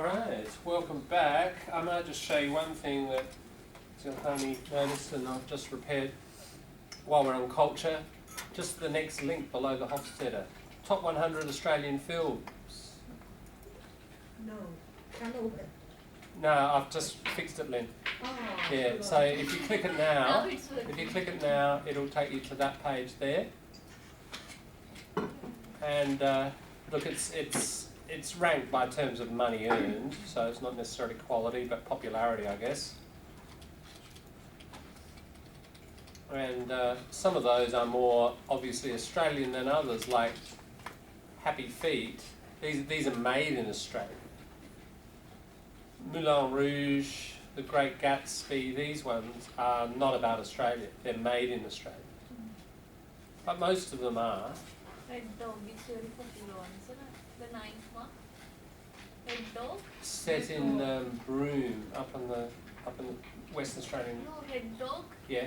Alright, welcome back. I might just show you one thing that Zilhani noticed and I've just repaired while we're on culture. Just the next link below the Hofstadter. Top 100 Australian films. No, can't open. No, I've just fixed it, Lynn. Oh, Yeah, so if you click it now, it'll take you to that page there. And look, it's ranked by terms of money earned, so it's not necessarily quality, but popularity, I guess. And some of those are more obviously Australian than others, like Happy Feet. These are made in Australia. Moulin Rouge, The Great Gatsby, these ones are not about Australia. They're made in Australia. But most of them are. Red Dog is very popular one, isn't it? The ninth one. Red Dog? Set in Broome, up in the Western Australian. No, Red Dog. Yeah.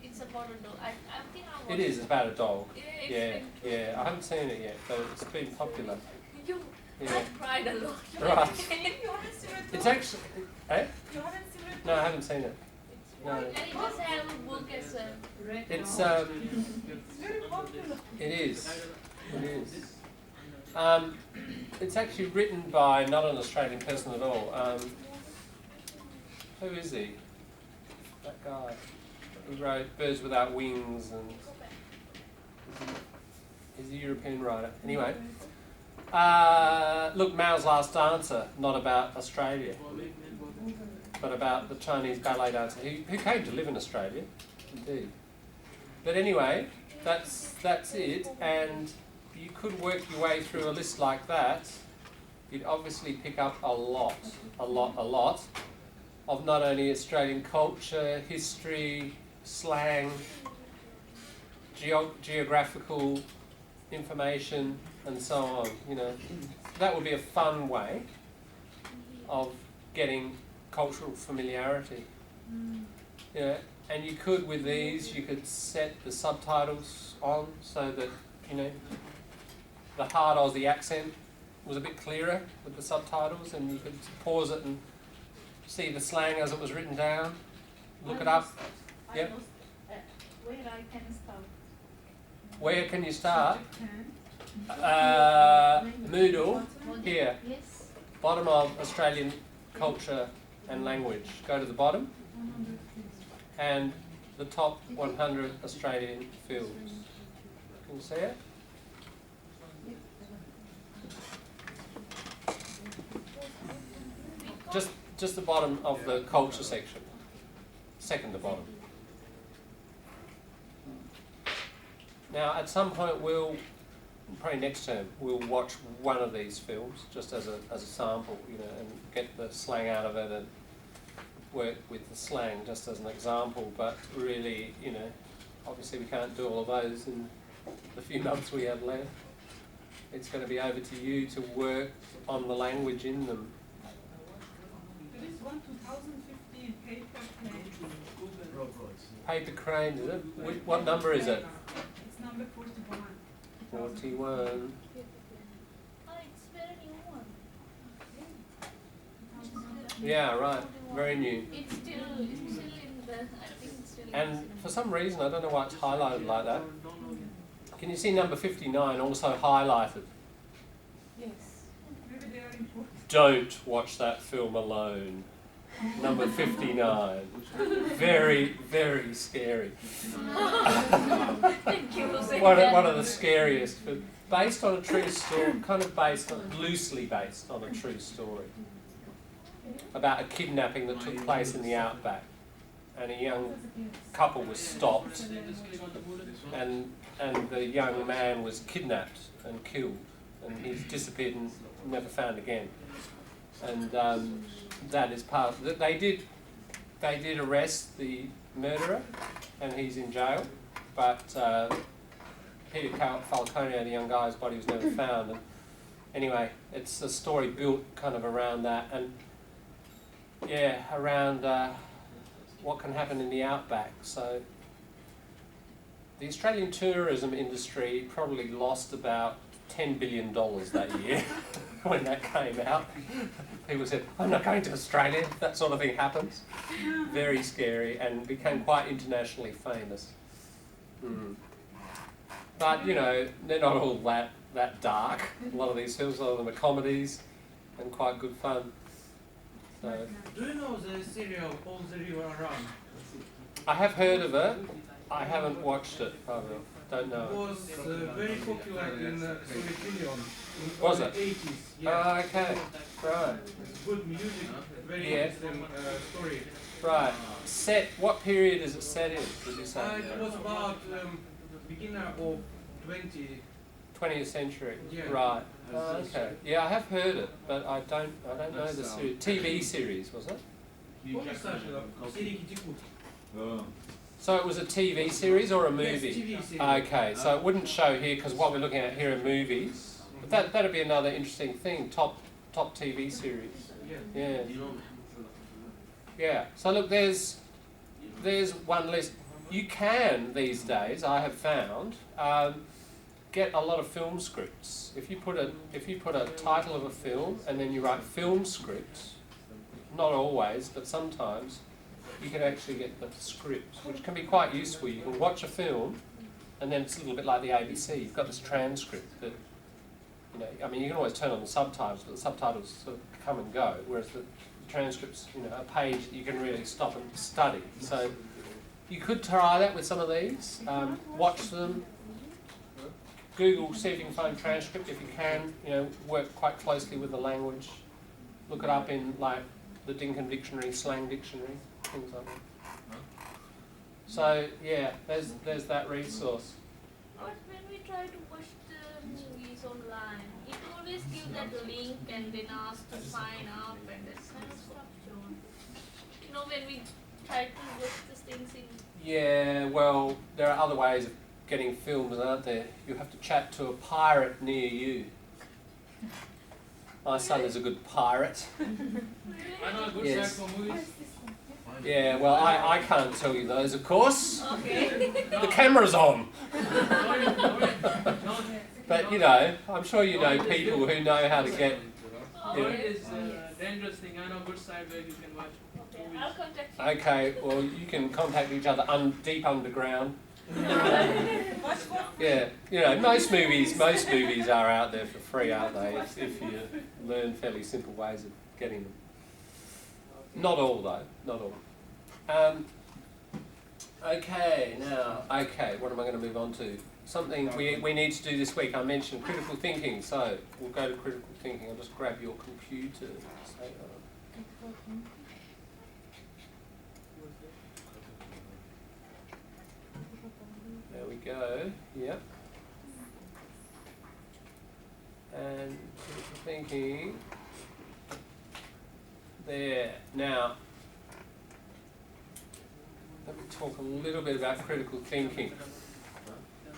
It's about a dog. I think I watched It is. It's about a dog. Yeah, Yeah. I haven't seen it yet, but it's been popular. I cried a lot. Right. You haven't seen it? It's actually. Eh? You haven't seen it? No, I haven't seen it. No. And it does have a book as a Red It's Dog. It's very popular. It is. It is. It's actually written by not an Australian person at all. Who is he? That guy who wrote Birds Without Wings and he's a European writer. Anyway, look, Mao's Last Dancer, not about Australia, but about the Chinese ballet dancer who came to live in Australia, indeed. But anyway, that's it, and you could work your way through a list like that. You'd obviously pick up a lot of not only Australian culture, history, slang, geographical information, and so on. You know, that would be a fun way of getting cultural familiarity. You know, and you could, with these, you could set the subtitles on so that, you know, the hard Aussie accent was a bit clearer with the subtitles, and you could pause it and see the slang as it was written down, look it up. Yep. where I can start. Where can you start? Moodle, here, Yes. bottom of Australian culture and language. Go to the bottom, and the top 100 Australian films. Can you see it? Just the bottom of the culture section. Second to bottom. Now, at some point, probably next term, we'll watch one of these films just as a sample, you know, and get the slang out of it and work with the slang just as an example. But really, you know, obviously we can't do all of those in the few months we have left. It's going to be over to you to work on the language in them. There is one 2015 paper plane. Paper Crane, is it? What number is it? It's number 41. 41. Oh, it's very new one. Yeah, right. Very new. It's still in the, I think it's still in And for some reason, I don't know why it's highlighted like that. Can you see number 59 also highlighted? Yes. Maybe they are important. Don't watch that film alone. Number 59. Very, very scary. Thank you for saying One that. of the scariest. But based on a true story, kind of loosely based on a true story. About a kidnapping that took place in the outback. And a young couple was stopped. And the young man was kidnapped and killed. And he's disappeared and never found again. And that is part of it. They did arrest the murderer, and he's in jail. But Peter Falcone, the young guy's body was never found. And anyway, it's a story built kind of around that, and yeah, around what can happen in the outback. So the Australian tourism industry probably lost about $10 billion that year. when that came out. People said, I'm not going to Australia, that sort of thing happens. Very scary, and became quite internationally famous. But, you know, they're not all that dark. A lot of these films, a lot of them are comedies and quite good fun. So, do you know the serial All the River Run? I have heard of it. I haven't watched it. I don't know. It was very popular in Soviet Union in Was the it? 80s. Oh, okay. Right. Good music, very Yeah. interesting story. Right. Set. What period is it set in? Did you say? It was about beginner of 20. 20th century. Yeah. Right. Oh, okay. Yeah, I have heard it, but I don't know the series. TV series, was it? Помнишь, Саша, все реки текут? So it was a TV series or a movie? Yes, TV series. Okay, so it wouldn't show here because what we're looking at here are movies. But that'd be another interesting thing. Top TV series. Yeah. Yeah. Yeah. So look, there's one list. You can these days, I have found, get a lot of film scripts. If you put a title of a film and then you write film scripts, not always, but sometimes, you can actually get the script, which can be quite useful. You can watch a film, and then it's a little bit like the ABC. You've got this transcript that, you know, I mean, you can always turn on the subtitles, but the subtitles sort of come and go, whereas the transcripts, you know, a page that you can really stop and study. So you could try that with some of these. Watch them. Google, see if you can find transcript. If you can, you know, work quite closely with the language. Look it up in, like, the Dinkin Dictionary, Slang Dictionary, things like that. So yeah, there's that resource. But when we try to watch the movies online, it always gives that link and then asks to sign up and that kind of stuff, John. You know, when we try to watch these things in... Yeah, well, there are other ways of getting films, aren't there? You have to chat to a pirate near you. My son is a good pirate. I know a good Yes. site for movies. Yeah, well, I can't tell you those, of course. Okay. The camera's on. But, you know, I'm sure you know people who know how to get... Oh, Yeah. yes. It is a dangerous thing. I know good site where you can watch Okay, movies. I'll contact you. Okay, well, you can contact each other deep underground. Watch for Yeah, you know, most movies are out there for free, aren't they? If you learn fairly simple ways of getting them. Not all, though. Not all. Okay, what am I going to move on to? Something we need to do this week. I mentioned critical thinking, so we'll go to critical thinking. I'll just grab your computer. There we go. Yep. And critical thinking. There. Now, let me talk a little bit about critical thinking.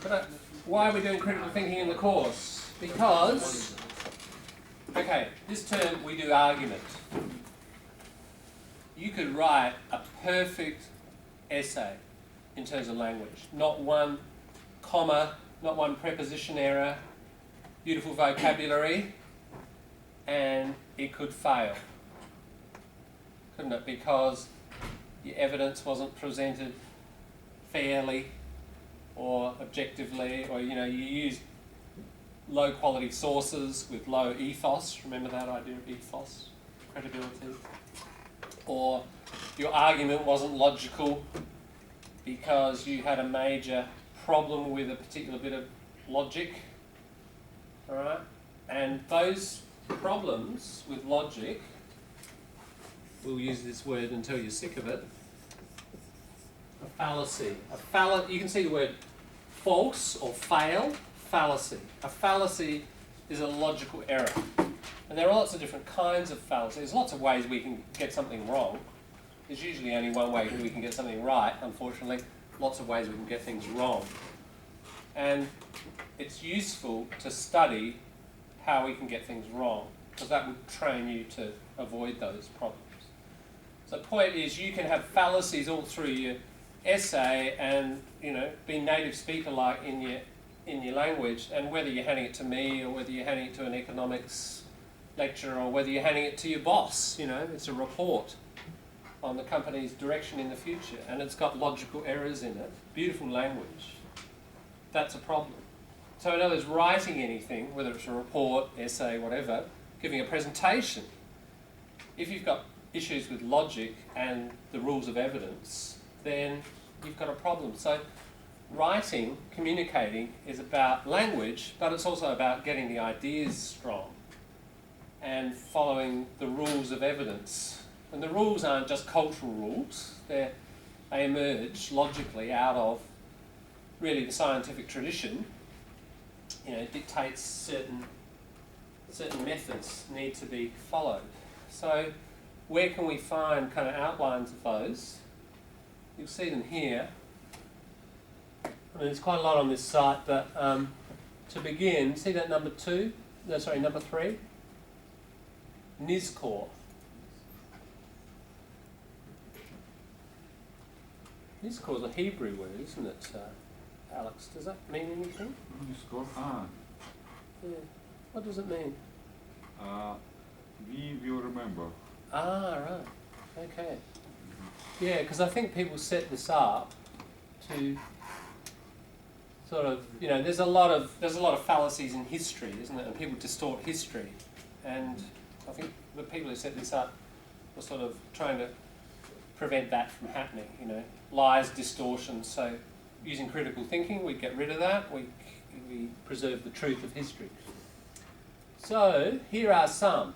But why are we doing critical thinking in the course? Because, okay, this term we do argument. You could write a perfect essay in terms of language. Not one comma, not one preposition error, beautiful vocabulary, and it could fail. Couldn't it? Because your evidence wasn't presented fairly or objectively, or you used low quality sources with low ethos. Remember that idea of ethos, credibility? Or your argument wasn't logical because you had a major problem with a particular bit of logic. All right? And those problems with logic, we'll use this word until you're sick of it, a fallacy. You can see the word false or fail, fallacy. A fallacy is a logical error. And there are lots of different kinds of fallacies. There's lots of ways we can get something wrong. There's usually only one way we can get something right, unfortunately. Lots of ways we can get things wrong. And it's useful to study how we can get things wrong, because that would train you to avoid those problems. So the point is, you can have fallacies all through your essay and, be native speaker-like in your language, and whether you're handing it to me or whether you're handing it to an economics lecture or whether you're handing it to your boss. You know, it's a report on the company's direction in the future, and it's got logical errors in it, beautiful language. That's a problem. So in other words, writing anything, whether it's a report, essay, whatever, giving a presentation, if you've got issues with logic and the rules of evidence, then you've got a problem. So writing, communicating, is about language, but it's also about getting the ideas strong and following the rules of evidence. And the rules aren't just cultural rules, they emerge logically out of really the scientific tradition. You know, it dictates certain methods need to be followed. So where can we find kind of outlines of those? You'll see them here. I mean, there's quite a lot on this site, but to begin, see that number 3? Nizkor. Nizkor is a Hebrew word, isn't it, Alex? Does that mean anything? Nizkor? Yeah. What does it mean? We will remember. Ah, right. Okay. Yeah, because I think people set this up to sort of, you know, there's a lot of fallacies in history, isn't it? And people distort history, and I think the people who set this up were sort of trying to prevent that from happening. You know, lies, distortions. So using critical thinking, we get rid of that. We preserve the truth of history. So here are some.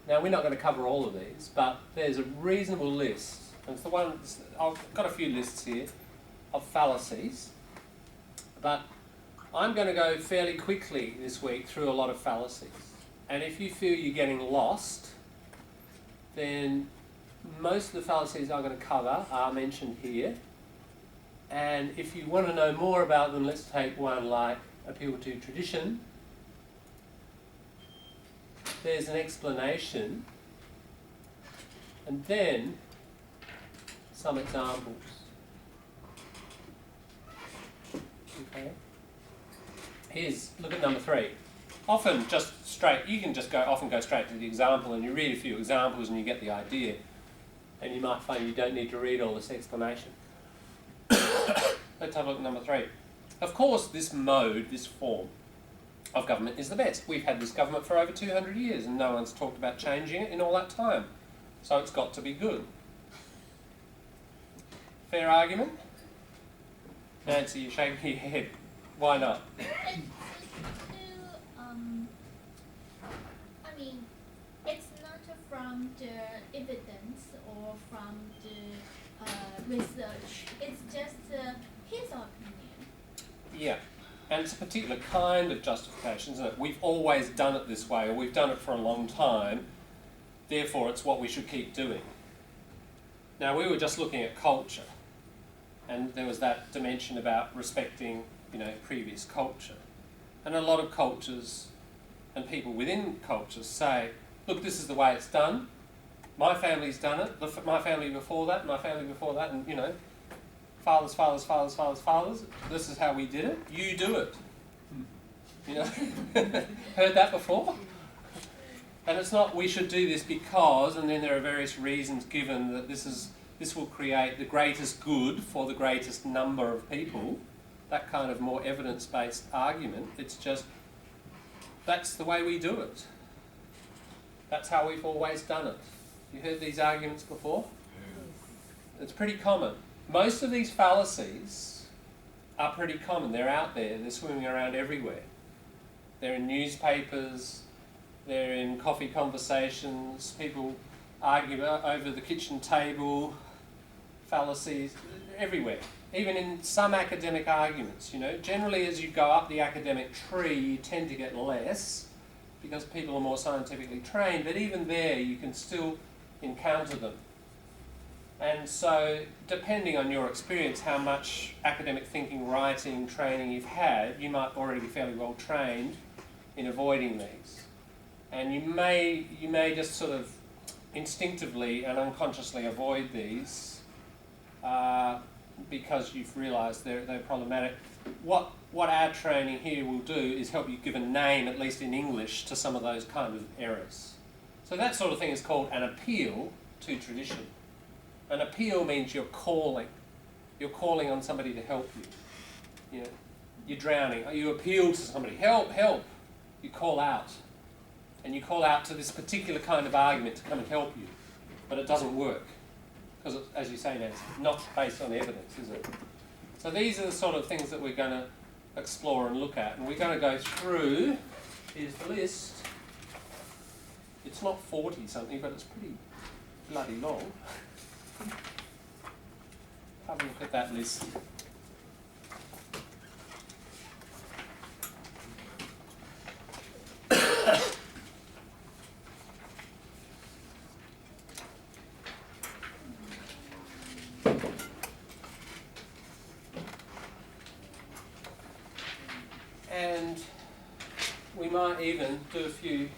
Now we're not going to cover all of these, but there's a reasonable list. And it's the one I've got a few lists here of fallacies, but I'm going to go fairly quickly this week through a lot of fallacies. And if you feel you're getting lost, then most of the fallacies I'm going to cover are mentioned here. And if you want to know more about them, let's take one like appeal to tradition. There's an explanation, and then some examples. Okay. Look at number 3. Often just straight, you can just often go straight to the example, and you read a few examples and you get the idea. And you might find you don't need to read all this explanation. Let's have a look at number 3. Of course, this mode, this form of government is the best. We've had this government for over 200 years and no one's talked about changing it in all that time. So it's got to be good. Fair argument? Nancy, you're shaking your head. Why not? I mean, it's not from the evidence or from the research. It's just his opinion. Yeah. And it's a particular kind of justification, isn't it? We've always done it this way, or we've done it for a long time, therefore it's what we should keep doing. Now, we were just looking at culture, and there was that dimension about respecting, you know, previous culture. And a lot of cultures and people within cultures say, look, this is the way it's done. My family's done it, my family before that, my family before that, and, you know, fathers, this is how we did it, you do it. You know, heard that before? And it's not we should do this because, and then there are various reasons given that this will create the greatest good for the greatest number of people, that kind of more evidence-based argument. It's just, that's the way we do it. That's how we've always done it. You heard these arguments before? It's pretty common. Most of these fallacies are pretty common. They're out there. They're swimming around everywhere. They're in newspapers. They're in coffee conversations. People argue over the kitchen table. Fallacies everywhere. Even in some academic arguments, you know. Generally, as you go up the academic tree, you tend to get less because people are more scientifically trained. But even there, you can still encounter them. And so, depending on your experience, how much academic thinking, writing, training you've had, you might already be fairly well trained in avoiding these. And you may just sort of instinctively and unconsciously avoid these because you've realised they're problematic. What what our training here will do is help you give a name, at least in English, to some of those kind of errors. So that sort of thing is called an appeal to tradition. An appeal means you're calling. You're calling on somebody to help you. You know, you're drowning. You appeal to somebody. Help, help. You call out. And you call out to this particular kind of argument to come and help you. But it doesn't work. Because, as you say, Nancy, not based on evidence, is it? So these are the sort of things that we're going to explore and look at. And we're going to go through, here's the list. It's not 40 something, but it's pretty bloody long. Have a look at that list. And we might even do a few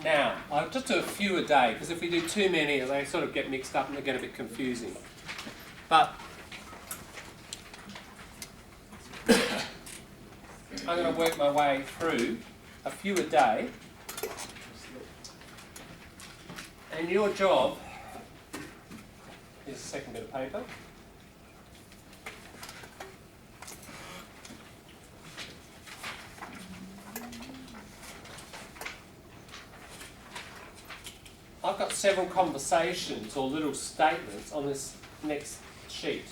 now. I'll just do a few a day, because if we do too many, they sort of get mixed up and they get a bit confusing. But I'm going to work my way through a few a day. And your job is a second bit of paper. I've got several conversations or little statements on this next sheet.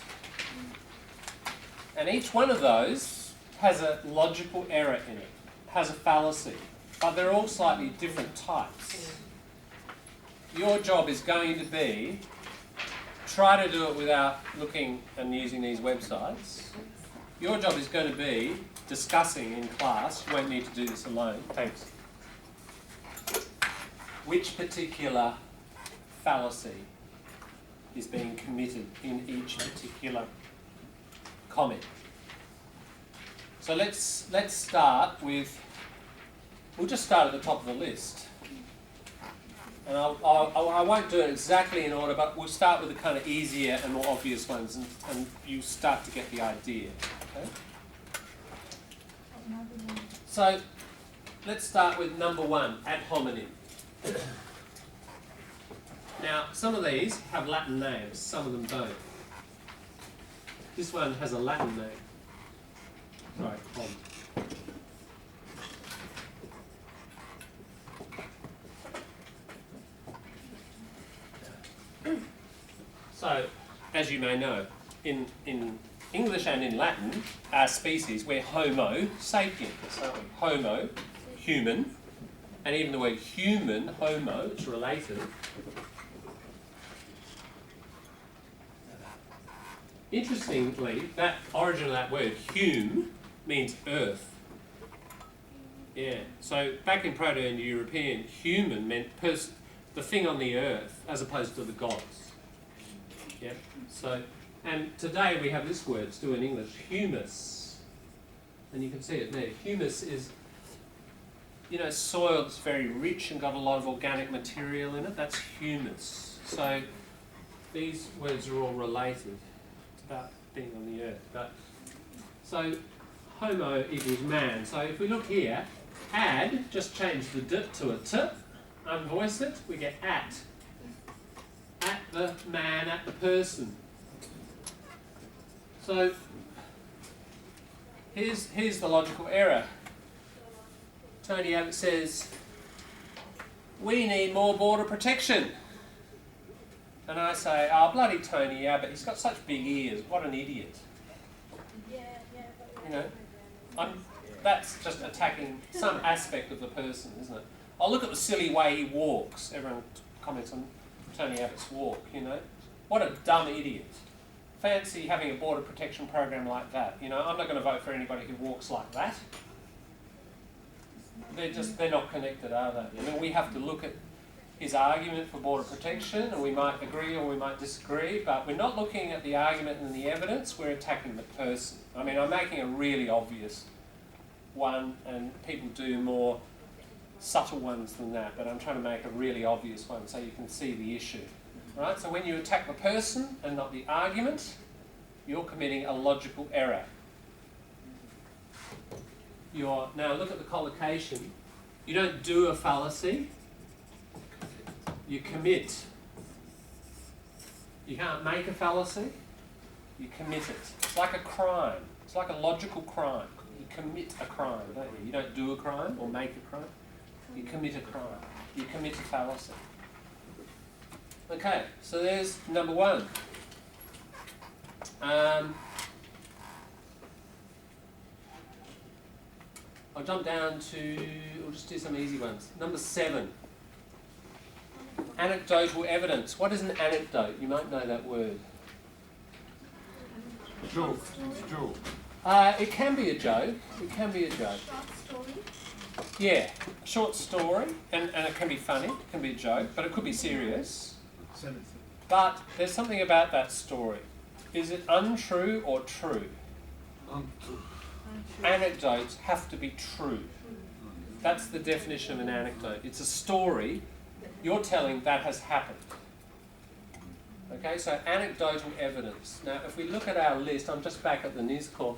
And each one of those has a logical error in it, has a fallacy, but they're all slightly different types. Your job is going to be, try to do it without looking and using these websites. Your job is going to be discussing in class, you won't need to do this alone, thanks, which particular fallacy is being committed in each particular comment. So let's start with, we'll just start at the top of the list. And I won't do it exactly in order, but we'll start with the kind of easier and more obvious ones, and you start to get the idea. Okay? So let's start with number one, ad hominem. Now, some of these have Latin names, some of them don't. This one has a Latin name. Sorry, So, as you may know, in English and in Latin, our species, we're Homo sapiens, aren't we? Homo, human, and even the word human, homo, it's related. Interestingly, that origin of that word, hume, means earth. Yeah, so back in Proto-Indo-European, human meant the thing on the earth, as opposed to the gods. Yeah, so, and today we have this word still in English, humus. And you can see it there. Humus is, you know, soil that's very rich and got a lot of organic material in it. That's humus. So these words are all related. It's about being on the earth. But so homo equals man. So if we look here, ad, just change the d to a t, unvoice it, we get at. At the man, at the person. So here's the logical error. Tony Abbott says, we need more border protection. And I say, oh, bloody Tony Abbott, he's got such big ears, what an idiot. You know, that's just attacking some aspect of the person, isn't it? Oh, look at the silly way he walks. Everyone comments on Tony Abbott's walk, you know. What a dumb idiot. Fancy having a border protection program like that. You know, I'm not going to vote for anybody who walks like that. They're not connected, are they? I mean, we have to look at his argument for border protection, and we might agree or we might disagree, but we're not looking at the argument and the evidence, we're attacking the person. I mean, I'm making a really obvious one, and people do more subtle ones than that, but I'm trying to make a really obvious one so you can see the issue. Right? So when you attack the person and not the argument, you're committing a logical error. now look at the collocation. You don't do a fallacy, you commit. You can't make a fallacy, you commit it. It's like a crime. It's like a logical crime. You commit a crime, don't you? You don't do a crime or make a crime. You commit a crime. You commit a fallacy. Okay, so there's number one. I'll jump down to, we'll just do some easy ones. Number 7. Anecdotal evidence. What is an anecdote? You might know that word. Joke. Joke. It can be a joke. It can be a joke. Short story. Yeah, a short story, and it can be funny, it can be a joke, but it could be serious. But there's something about that story. Is it untrue or true? Untrue. Anecdotes have to be true. That's the definition of an anecdote. It's a story you're telling that has happened. Okay, so anecdotal evidence. Now, if we look at our list, I'm just back at the News Corps.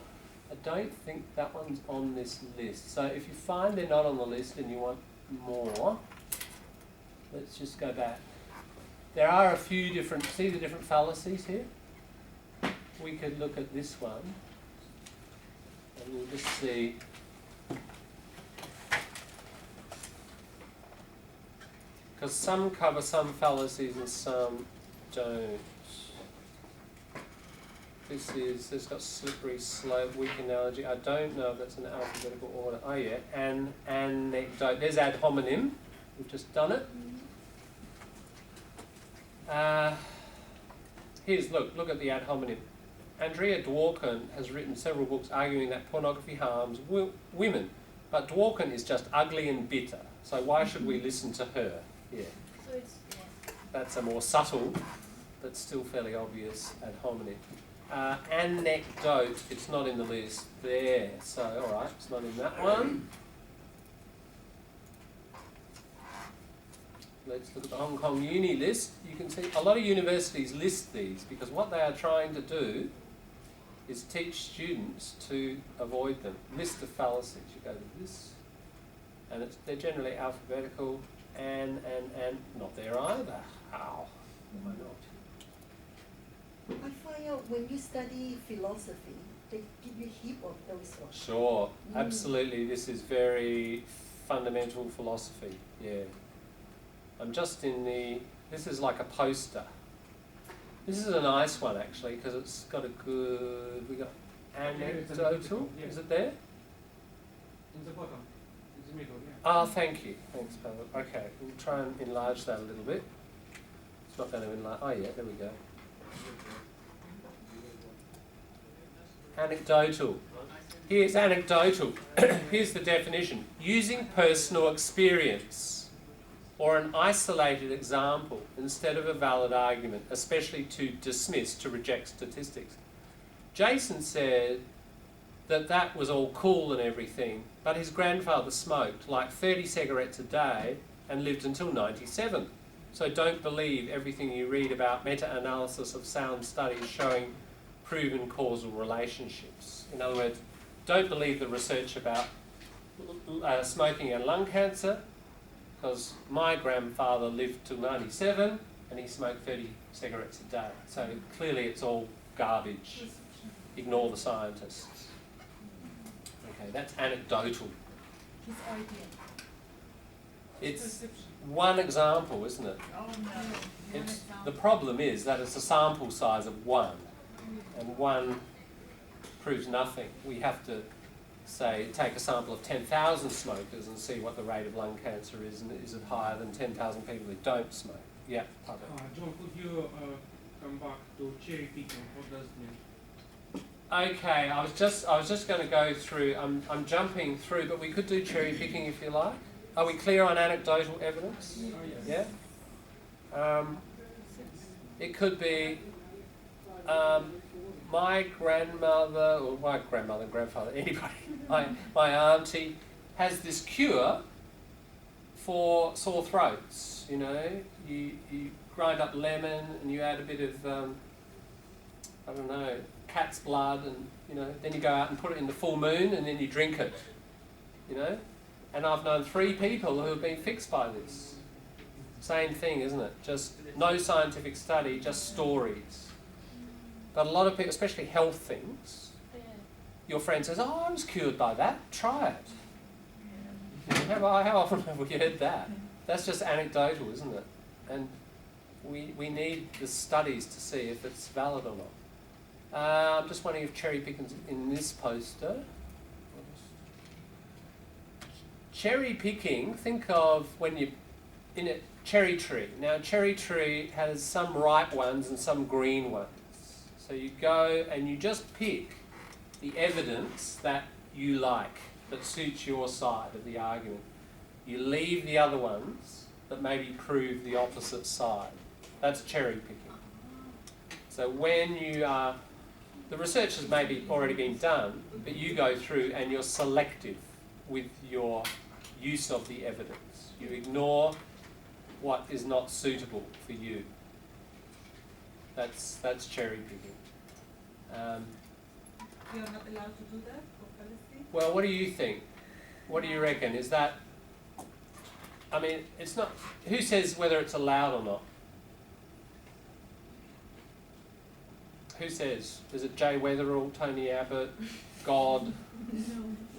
I don't think that one's on this list. So if you find they're not on the list and you want more, let's just go back. There are a few different, see the different fallacies here? We could look at this one and we'll just see. Because some cover some fallacies and some don't. This got slippery slope, weak analogy. I don't know if that's an alphabetical order. Oh yeah, anecdote. There's ad hominem. We've just done it. Look at the ad hominem. Andrea Dworkin has written several books arguing that pornography harms women, but Dworkin is just ugly and bitter. So why should we listen to her? Yeah. So it's That's a more subtle, but still fairly obvious ad hominem. Anecdote, it's not in the list there. So, alright, it's not in that one. Let's look at the Hong Kong Uni list. You can see a lot of universities list these because what they are trying to do is teach students to avoid them. List of fallacies. You go to this, and they're generally alphabetical, and not there either. How? Why not? I find out when you study philosophy, they give you a heap of those ones. Sure, absolutely. This is very fundamental philosophy. Yeah. I'm just in the. This is like a poster. This is a nice one actually because it's got a good. We got anecdotal. Is it there? In the bottom. It's the middle, yeah. Oh, thank you. Thanks, Pavel. Okay, we'll try and enlarge that a little bit. It's not going to enlarge. Oh yeah, there we go. Anecdotal. Here's anecdotal. Here's the definition. Using personal experience or an isolated example instead of a valid argument, especially to dismiss, to reject statistics. Jason said that was all cool and everything, but his grandfather smoked like 30 cigarettes a day and lived until 97. So don't believe everything you read about meta-analysis of sound studies showing proven causal relationships. In other words, don't believe the research about smoking and lung cancer, because my grandfather lived till 97 and he smoked 30 cigarettes a day. So clearly it's all garbage. Ignore the scientists. Okay, that's anecdotal. His idea. It's one example, isn't it? Oh no. The problem is that it's a sample size of one, and one proves nothing. We have to say, take a sample of 10,000 smokers and see what the rate of lung cancer is, and is it higher than 10,000 people who don't smoke? Yeah, pardon. John, could you come back to cherry picking? What does it mean? Okay, I was just going to go through. I'm jumping through, but we could do cherry picking if you like. Are we clear on anecdotal evidence? Oh, yes. Yeah. It could be my grandmother, or my grandmother, grandfather, anybody. My auntie has this cure for sore throats. You know, you grind up lemon and you add a bit of I don't know, cat's blood, and you know, then you go out and put it in the full moon and then you drink it. you know? And I've known 3 people who have been fixed by this. Same thing, isn't it? Just no scientific study, just stories. But a lot of people, especially health things, your friend says, oh, I was cured by that, try it. You know, how often have we heard that? That's just anecdotal, isn't it? And we need the studies to see if it's valid or not. I'm just wondering if cherry picking's in this poster. Cherry picking, think of when you're in a cherry tree. Now, a cherry tree has some ripe ones and some green ones. So you go and you just pick the evidence that you like, that suits your side of the argument. You leave the other ones that maybe prove the opposite side. That's cherry picking. So when you are, the research has maybe already been done, but you go through and you're selective with your use of the evidence. You ignore what is not suitable for you. That's cherry picking. We are not allowed to do that for Palestine? Well, what do you think? What do you reckon? Is that, I mean, it's not, who says whether it's allowed or not? Who says? Is it Jay Weatherall, Tony Abbott, God,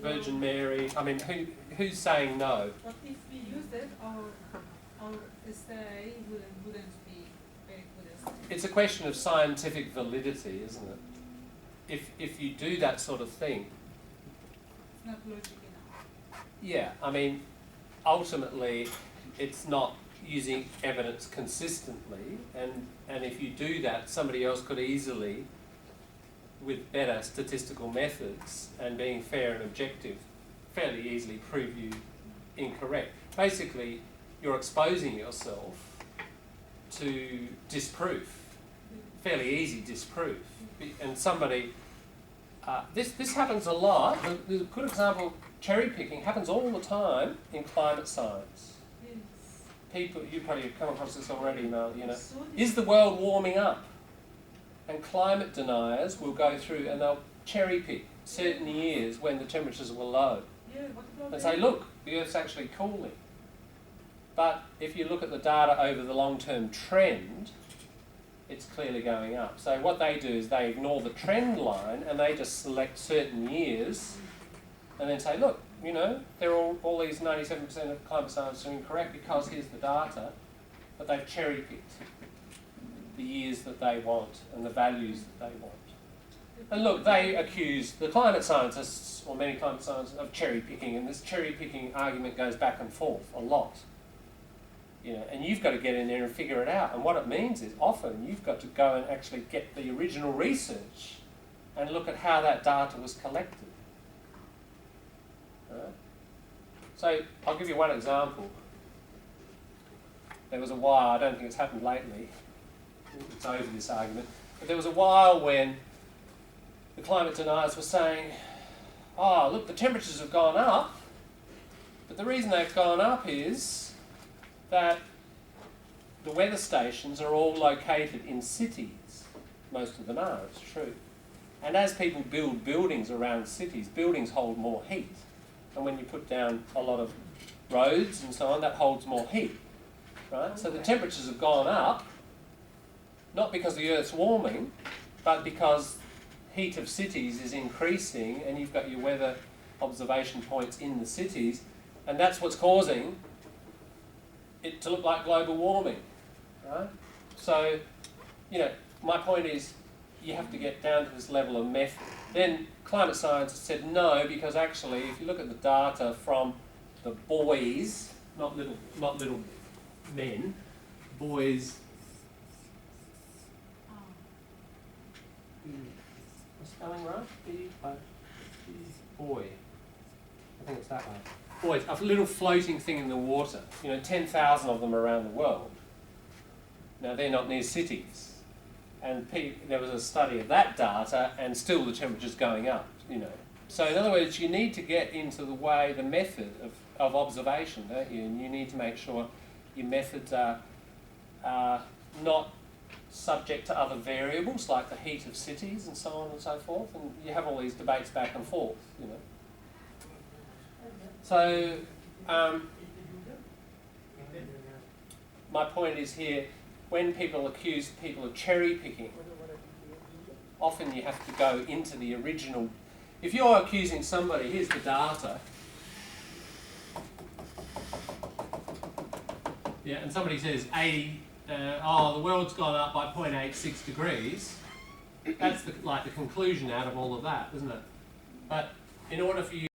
Virgin Mary? I mean, who's saying no? But if we use it, our stay wouldn't be very good. It's a question of scientific validity, isn't it? If you do that sort of thing, It's not logic enough. yeah, I mean, ultimately, it's not using evidence consistently, and if you do that, somebody else could easily, with better statistical methods and being fair and objective, fairly easily prove you incorrect. Basically, you're exposing yourself to disproof, fairly easy disproof. And somebody, this happens a lot. There's a good example, cherry picking happens all the time in climate science. Yes. People, you probably have come across this already, Mel, you know. So Is the world warming up? And climate deniers will go through and they'll cherry pick certain years when the temperatures were low yeah, what about and say, look, the Earth's actually cooling. But if you look at the data over the long-term trend, it's clearly going up. So what they do is they ignore the trend line and they just select certain years and then say, look, you know, they're all these 97% of climate scientists are incorrect because here's the data, but they've cherry-picked the years that they want and the values that they want. And look, they accuse the climate scientists, or many climate scientists, of cherry-picking, and this cherry-picking argument goes back and forth a lot. You know, and you've got to get in there and figure it out. And what it means is often you've got to go and actually get the original research and look at how that data was collected. Right? So I'll give you one example. There was a while, I don't think it's happened lately, it's over this argument, but there was a while when the climate deniers were saying, oh, look, the temperatures have gone up, but the reason they've gone up is that the weather stations are all located in cities. Most of them are, it's true. And as people build buildings around cities, buildings hold more heat. And when you put down a lot of roads and so on, that holds more heat. Right? So the temperatures have gone up, not because the Earth's warming, but because heat of cities is increasing and you've got your weather observation points in the cities, and that's what's causing it to look like global warming, right? So, you know, my point is you have to get down to this level of method. Then climate scientists said no, because actually if you look at the data from the boys, not little men, boys, spelling right? Boy. I think it's that way. Boys, a little floating thing in the water. You know, 10,000 of them around the world. Now, they're not near cities. And there was a study of that data, and still the temperature's going up, you know. So, in other words, you need to get into the way, the method of observation, don't you? And you need to make sure your methods are not subject to other variables like the heat of cities and so on and so forth, and you have all these debates back and forth, you know. So, my point is here, when people accuse people of cherry picking, often you have to go into the original. If you're accusing somebody, here's the data. Yeah, and somebody says the world's gone up by 0.86 degrees. That's like the conclusion out of all of that, isn't it? But in order for you